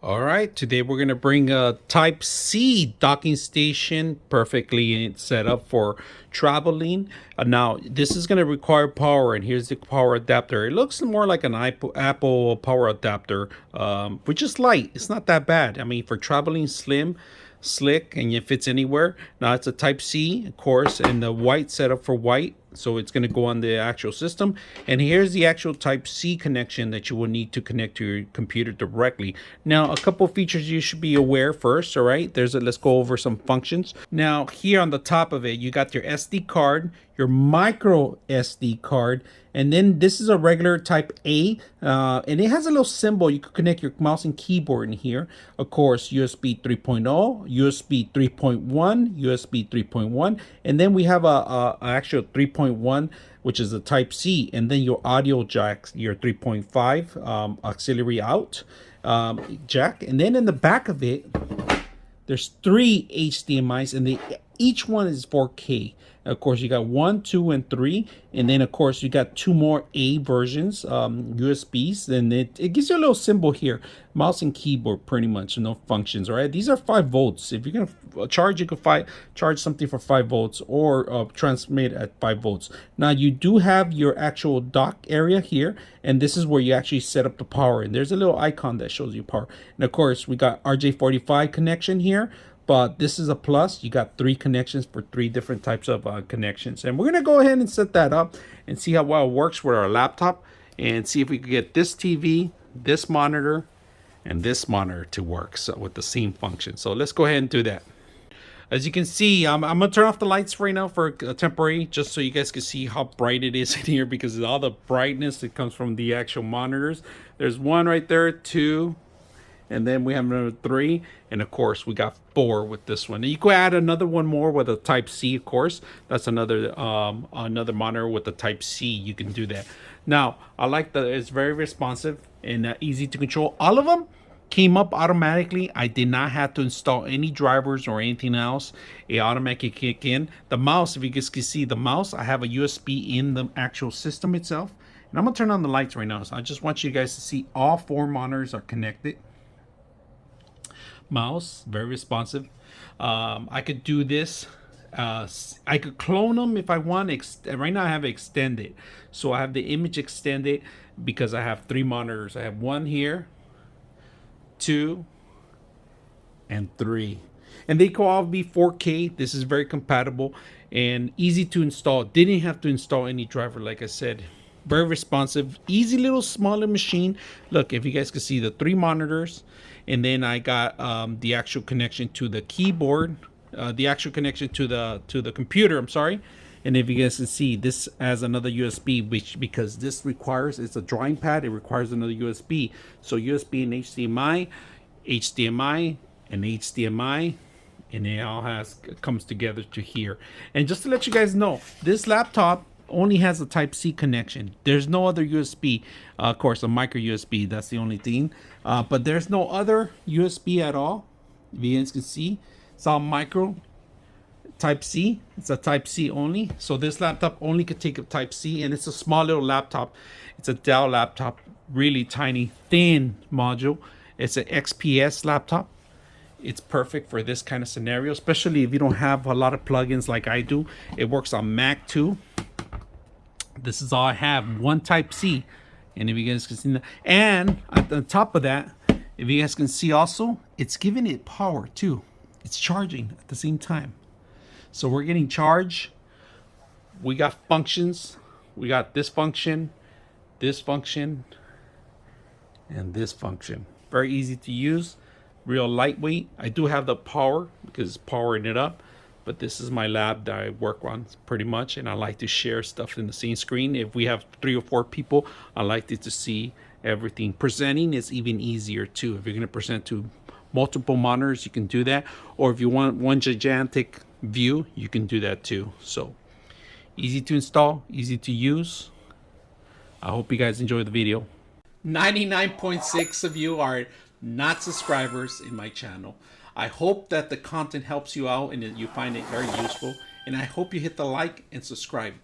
All right, today we're going to bring a Type C docking station perfectly set up for traveling. Now, this is going to require power, and here's the power adapter. It looks more like an Apple power adapter, which is light. It's not that bad. I mean, for traveling, slim, slick, and it fits anywhere. Now, it's a Type C, of course, and the white setup for white. So it's going to go on the actual system. And here's the actual Type C connection that you will need to connect to your computer directly. Now, a couple features you should be aware first, all right? Let's go over some functions. Now, here on the top of it, you got your SD card, your micro SD card, and then this is a regular Type A, and it has a little symbol. You could connect your mouse and keyboard in here. Of course, USB 3.0, USB 3.1, USB 3.1, and then we have a actual 3.1, which is a Type C, and then your audio jack, your 3.5 auxiliary out jack, and then in the back of it, there's 3 HDMIs, and each one is 4K. Of course, you got 1, 2, and 3, and then of course you got 2 more A versions, USBs, and it gives you a little symbol here, mouse and keyboard, pretty much, no functions. All right, these are 5 volts. If you're gonna charge, you could charge something for 5 volts or transmit at 5 volts. Now you do have your actual dock area here, and this is where you actually set up the power. And there's a little icon that shows you power. And of course, we got RJ45 connection here. But this is a plus. You got 3 connections for 3 different types of connections. And we're going to go ahead and set that up and see how well it works with our laptop. And see if we can get this TV, this monitor, and this monitor to work with the same function. So let's go ahead and do that. As you can see, I'm going to turn off the lights right now for a temporary, just so you guys can see how bright it is in here, because all the brightness that comes from the actual monitors. There's 1 right there, 2. And then we have another 3, and of course we got 4 with this one. And you could add another one more with a Type C, of course. That's another monitor with the Type C. You can do that. Now, I like that it's very responsive and easy to control. All of them came up automatically. I did not have to install any drivers or anything else. It automatically kicked in. The mouse, if you guys can see the mouse, I have a USB in the actual system itself. And I'm gonna turn on the lights right now. So I just want you guys to see all 4 monitors are connected. Mouse, very responsive. I could do this. I could clone them if I want. Right now I have it extended, so I have the image extended because I have 3 monitors. I have 1 here, 2, and 3, and they can all be 4K. This is very compatible and easy to install. Didn't have to install any driver, like I said. Very responsive, easy little smaller machine. Look, if you guys can see the 3 monitors, and then I got the actual connection to the keyboard, the actual connection to the computer. I'm sorry. And if you guys can see, this has another USB, which because this requires, it's a drawing pad, it requires another USB. So USB and HDMI, HDMI and HDMI, and it all comes together to here. And just to let you guys know, this laptop only has a Type C connection. There's no other USB. Of course, a micro USB, that's the only thing. But there's no other USB at all. If you guys can see, it's all micro Type C. It's a Type C only. So this laptop only could take a Type C, and it's a small little laptop. It's a Dell laptop, really tiny, thin module. It's an XPS laptop. It's perfect for this kind of scenario, especially if you don't have a lot of plugins like I do. It works on Mac too. This is all I have, 1 Type C. And if you guys can see that, and at the top of that, if you guys can see also, it's giving it power too. It's charging at the same time. So we're getting charge. We got functions. We got this function, and this function. Very easy to use, real lightweight. I do have the power because it's powering it up. But this is my lab that I work on pretty much, and I like to share stuff in the same screen. If we have 3 or 4 people, I like to see everything. Presenting is even easier too. If you're going to present to multiple monitors, you can do that. Or if you want one gigantic view, you can do that too. So easy to install, easy to use. I hope you guys enjoy the video. 99.6 of you are not subscribers in my channel. I hope that the content helps you out and that you find it very useful. And I hope you hit the like and subscribe.